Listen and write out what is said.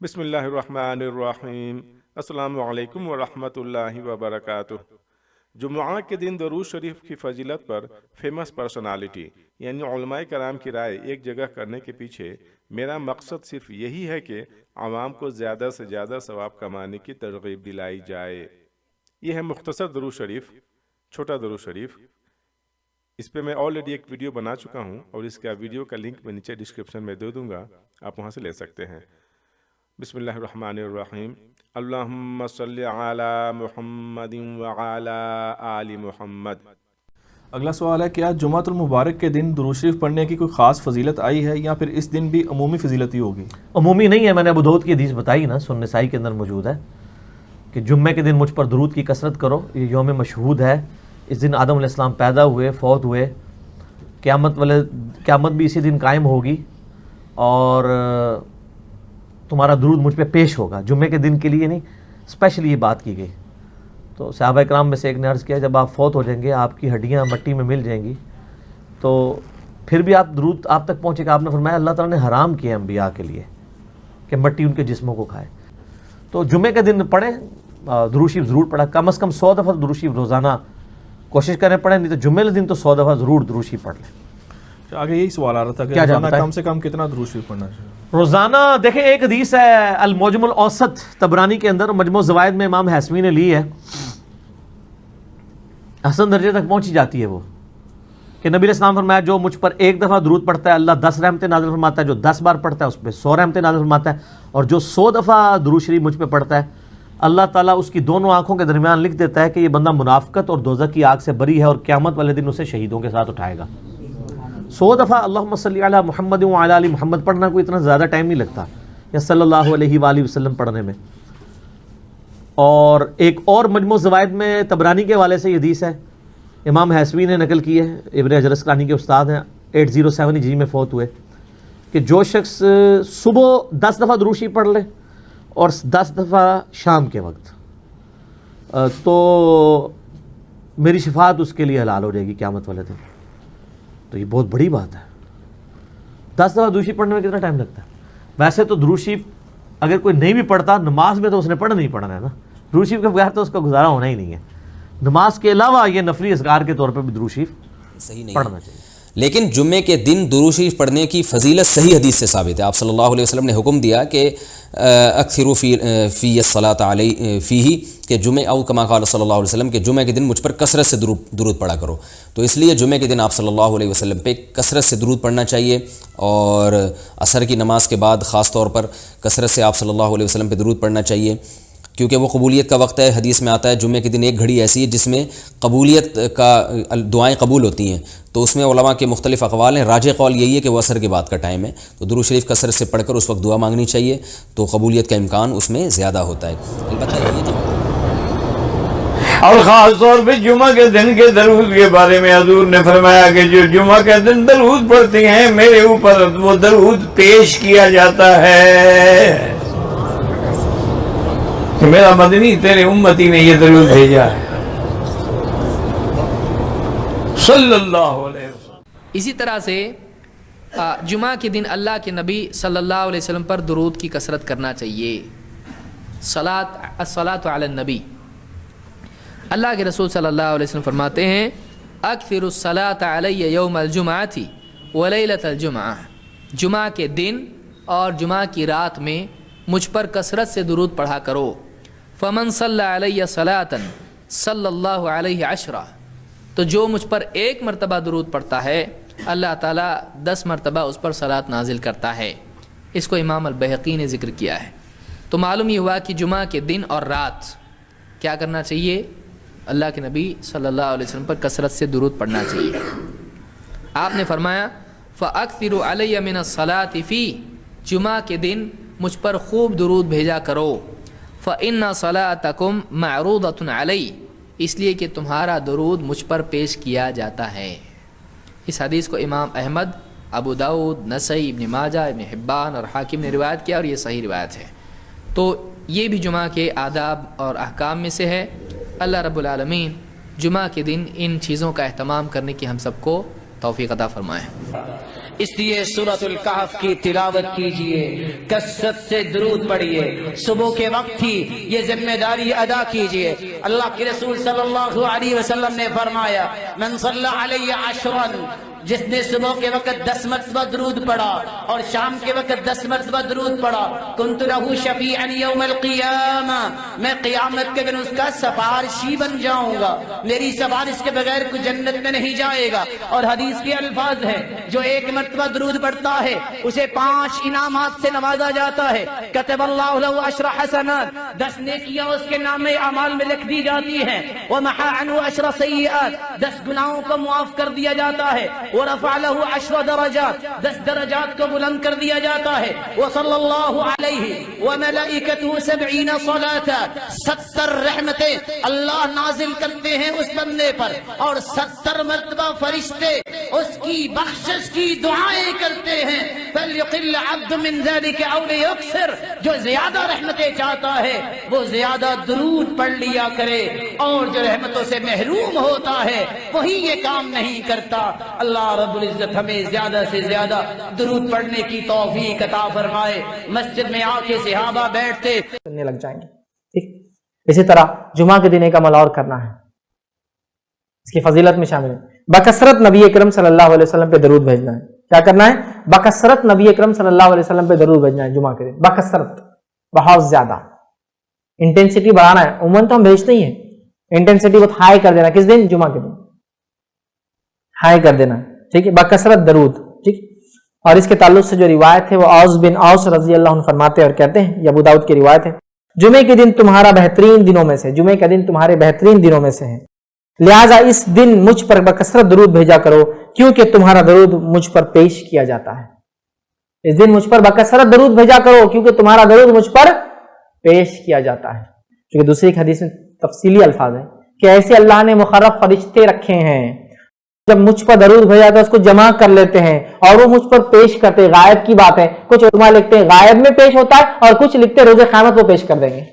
بسم اللہ الرحمن الرحیم۔ السلام علیکم ورحمۃ اللہ وبرکاتہ۔ جمعہ کے دن درود شریف کی فضیلت پر فیمس پرسنالٹی یعنی علماء کرام کی رائے ایک جگہ کرنے کے پیچھے میرا مقصد صرف یہی ہے کہ عوام کو زیادہ سے زیادہ ثواب کمانے کی ترغیب دلائی جائے۔ یہ ہے مختصر درود شریف، چھوٹا درود شریف۔ اس پہ میں آلریڈی ایک ویڈیو بنا چکا ہوں اور اس کا ویڈیو کا لنک میں نیچے ڈسکرپشن میں دے دوں گا، آپ وہاں سے لے سکتے ہیں۔ بسم اللہ الرحمن الرحیم۔ اللہم صلی علی محمد وعلی آل محمد۔ اگلا سوال ہے، کیا جمعۃ المبارک کے دن درود شریف پڑھنے کی کوئی خاص فضیلت آئی ہے یا پھر اس دن بھی عمومی فضیلت ہی ہوگی؟ عمومی نہیں ہے، میں نے ابو داؤد کی حدیث بتائی نا، سنن نسائی کے اندر موجود ہے کہ جمعے کے دن مجھ پر درود کی کثرت کرو۔ یہ یوم مشہود ہے، اس دن آدم علیہ السلام پیدا ہوئے، فوت ہوئے، قیامت بھی اسی دن قائم ہوگی اور تمہارا درود مجھ پہ پیش ہوگا۔ جمعے کے دن کے لیے نہیں، اسپیشلی یہ بات کی گئی۔ تو صحابہ کرام میں سے ایک نے عرض کیا، جب آپ فوت ہو جائیں گے، آپ کی ہڈیاں مٹی میں مل جائیں گی، تو پھر بھی آپ درود آپ تک پہنچے گا۔ آپ نے فرمایا اللہ تعالیٰ نے حرام کیا انبیاء کے لیے کہ مٹی ان کے جسموں کو کھائے۔ تو جمعے کے دن پڑھیں، درود شریف ضرور پڑھا، کم از کم 100 دفعہ درود شریف روزانہ کوشش کریں پڑھیں، نہیں تو جمعے کے دن تو 100 دفعہ ضرور درود شریف پڑھ لیں۔ آگے یہی سوال آ رہا تھا کہ روزانہ کم سے کم کتنا درود شریف پڑھنا چاہیے؟ روزانہ دیکھیں، ایک حدیث ہے المعجم الاوسط طبرانی کے اندر، مجموع الزوائد میں امام حسمی نے لی ہے، حسن درجے تک پہنچی جاتی ہے وہ، کہ نبی علیہ السلام فرمایا جو مجھ پر ایک دفعہ درود پڑھتا ہے اللہ 10 رحمتیں نازل فرماتا ہے، جو 10 بار پڑھتا ہے اس پہ 100 رحمتیں نازل فرماتا ہے، اور جو 100 دفعہ درود شریف مجھ پہ پڑھتا ہے اللہ تعالیٰ اس کی دونوں آنکھوں کے درمیان لکھ دیتا ہے کہ یہ بندہ منافقت اور دوزخ کی آگ سے بری ہے اور قیامت والے دن اسے شہیدوں کے ساتھ اٹھائے گا۔ 100 دفعہ اللہم صلی علی محمد وعلی آل محمد پڑھنا کوئی اتنا زیادہ ٹائم نہیں لگتا، یا صلی اللہ علیہ وآلہ وسلم پڑھنے میں۔ اور ایک اور مجموع الزوائد میں طبرانی کے حوالے سے یہ حدیث ہے، امام حسوی نے نقل کی ہے، ابن حجر اسقلانی کے استاد ہیں، 807 ہجری میں فوت ہوئے، کہ جو شخص صبح 10 دفعہ درود شریف پڑھ لے اور 10 دفعہ شام کے وقت، تو میری شفاعت اس کے لیے حلال ہو جائے گی قیامت والے دن۔ تو یہ بہت بڑی بات ہے۔ 10 دفعہ درود شریف پڑھنے میں کتنا ٹائم لگتا ہے؟ ویسے تو درود شریف اگر کوئی نہیں بھی پڑھتا، نماز میں تو اس نے پڑھنا ہی پڑھنا ہے نا، درود شریف کے بغیر تو اس کا گزارا ہونا ہی نہیں ہے۔ نماز کے علاوہ یہ نفلی اذکار کے طور پہ بھی درود شریف صحیح نہیں پڑھنا چاہیے۔ لیکن جمعے کے دن درود شریف پڑھنے کی فضیلت صحیح حدیث سے ثابت ہے۔ آپ صلی اللہ علیہ وسلم نے حکم دیا کہ اکثروا فی الصلاۃ علیہ فیہ، کہ جمعہ او کما قال صلی اللہ علیہ وسلم کہ جمعے کے دن مجھ پر کثرت سے درود پڑھا کرو۔ تو اس لیے جمعے کے دن آپ صلی اللہ علیہ وسلم پہ کثرت سے درود پڑھنا چاہیے، اور عصر کی نماز کے بعد خاص طور پر کثرت سے آپ صلی اللہ علیہ وسلم پہ درود پڑھنا چاہیے، کیونکہ وہ قبولیت کا وقت ہے۔ حدیث میں آتا ہے جمعے کے دن ایک گھڑی ایسی ہے جس میں قبولیت کا دعائیں قبول ہوتی ہیں، تو اس میں علماء کے مختلف اقوال ہیں۔ راجح قول یہی ہے کہ وہ عصر کے بعد کا ٹائم ہے، تو درود شریف کثرت سے پڑھ کر اس وقت دعا مانگنی چاہیے، تو قبولیت کا امکان اس میں زیادہ ہوتا ہے۔ البتہ یہ اور خاص طور پہ جمعہ کے دن کے درود کے بارے میں حضور نے فرمایا کہ جو جمعہ کے دن درود پڑھتے ہیں میرے اوپر وہ درود پیش کیا جاتا ہے کہ میرا مدنی تیرے امتی نے یہ درود بھیجا ہے صلی اللہ علیہ وسلم۔ اسی طرح سے جمعہ کے دن اللہ کے نبی صلی اللہ علیہ وسلم پر درود کی کثرت کرنا چاہیے۔ الصلاۃ علی النبی، اللہ کے رسول صلی اللہ علیہ وسلم فرماتے ہیں اکثر الصلاۃ علی یوم الجمعۃ ولیلۃ الجمعہ، جمعہ کے دن اور جمعہ کی رات میں مجھ پر کثرت سے درود پڑھا کرو۔ فمن صلی علی صلاۃ صلی اللہ علیہ عشرہ، تو جو مجھ پر ایک مرتبہ درود پڑھتا ہے اللہ تعالیٰ 10 مرتبہ اس پر صلاۃ نازل کرتا ہے۔ اس کو امام البیہقی نے ذکر کیا ہے۔ تو معلوم یہ ہوا کہ جمعہ کے دن اور رات کیا کرنا چاہیے؟ اللہ کے نبی صلی اللہ علیہ وسلم پر کثرت سے درود پڑھنا چاہیے۔ آپ نے فرمایا فَأَكْثِرُ عَلَيَّ مِنَ الصَّلَاةِ فِي، جمعہ کے دن مجھ پر خوب درود بھیجا کرو۔ فَإِنَّ صَلَاتَكُمْ مَعْرُوضَةٌ عَلَيَّ، اس لیے کہ تمہارا درود مجھ پر پیش کیا جاتا ہے۔ اس حدیث کو امام احمد، ابو داؤد، نسائی، ابن ماجہ، ابن حبان اور حاکم نے روایت کیا، اور یہ صحیح روایت ہے۔ تو یہ بھی جمعہ کے آداب اور احکام میں سے ہے۔ اللہ رب العالمین جمعہ کے دن ان چیزوں کا اہتمام کرنے کی ہم سب کو توفیق عطا فرمائے۔ اس لیے سورۃ الکہف کی تلاوت کیجئے، کثرت سے درود پڑھیے، صبح کے وقت ہی یہ ذمہ داری ادا کیجئے۔ اللہ کے رسول صلی اللہ علیہ وسلم نے فرمایا من صلی علی عشرا، جس نے صبح کے وقت 10 مرتبہ درود پڑھا اور شام کے وقت 10 مرتبہ درود پڑھا، کنت لہ شفیعا یوم القیامہ، میں قیامت کے دن اس کا سفارشی بن جاؤں گا، میری سفارش کے بغیر کوئی جنت میں نہیں جائے گا۔ اور حدیث کے الفاظ ہیں جو 1 مرتبہ درود پڑھتا ہے اسے 5 انعامات سے نوازا جاتا ہے۔ کتب اللہ لہ 10 حسنات، 10 نیکیاں اس کے نام اعمال میں لکھ دی جاتی ہیں، ومحا عنہ 10 سیئات، 10 گناہوں کو معاف کر دیا جاتا ہے، ورفع له 10 درجات، 10 درجات کو بلند کر دیا جاتا ہے، وصلی اللہ علیہ وملائکتہ 70 صلاة، 70 رحمتیں اللہ نازل کرتے ہیں اس بندے پر، اور 70 مرتبہ فرشتے اس کی بخشش کی دعائیں کرتے ہیں۔ فلیقل عبد من ذلك او لیکثر، جو زیادہ رحمتیں چاہتا ہے وہ زیادہ درود پڑھ لیا کرے، اور جو رحمتوں سے محروم ہوتا ہے وہی یہ کام نہیں کرتا۔ اللہ رب العزت ہمیں زیادہ سے زیادہ درود پڑھنے کی توفیق عطا فرمائے۔ مسجد میں آ کے صحابہ بیٹھتے کرنے لگ جائیں گے، ٹھیک۔ اسی طرح جمعہ کے دن ایک عمل اور کرنا ہے، اس کی فضیلت میں شامل ہے، بکثرت نبی اکرم صلی اللہ علیہ وسلم پہ درود بھیجنا ہے۔ کیا کرنا ہے؟ بکثرت نبی اکرم صلی اللہ علیہ وسلم پہ درود بھیجنا ہے جمعہ کے دن، بکثرت، بہت زیادہ، انٹینسٹی بڑھانا ہے۔ عموماً تو ہم بھیجتے ہی ہیں، انٹینسٹی بہت ہائی کر دینا۔ کس دن؟ جمعہ کے دن ہائی کر دینا، ٹھیک ہے، بکثرت درود، ٹھیک۔ اور اس کے تعلق سے جو روایت ہے وہ اوس بن اوس رضی اللہ عنہ فرماتے ہیں اور کہتے ہیں، یہ ابو داؤد کی روایت ہے، جمعے کے دن تمہارا بہترین دنوں میں سے، جمعے کا دن تمہارے بہترین دنوں میں سے ہے، لہٰذا اس دن مجھ پر بکثرت درود بھیجا کرو کیونکہ تمہارا درود مجھ پر پیش کیا جاتا ہے۔ اس دن مجھ پر بکثرت درود بھیجا کرو کیونکہ تمہارا درود مجھ پر پیش کیا جاتا ہے۔ کیونکہ دوسری ایک حدیث میں تفصیلی الفاظ ہیں کہ ایسے اللہ نے مقرب فرشتے رکھے ہیں، جب مجھ پر درود بھیجا تو اس کو جمع کر لیتے ہیں اور وہ مجھ پر پیش کرتے۔ غائب کی بات ہے، کچھ علماء لکھتے ہیں غائب میں پیش ہوتا ہے اور کچھ لکھتے روز قیامت وہ پیش کر دیں گے۔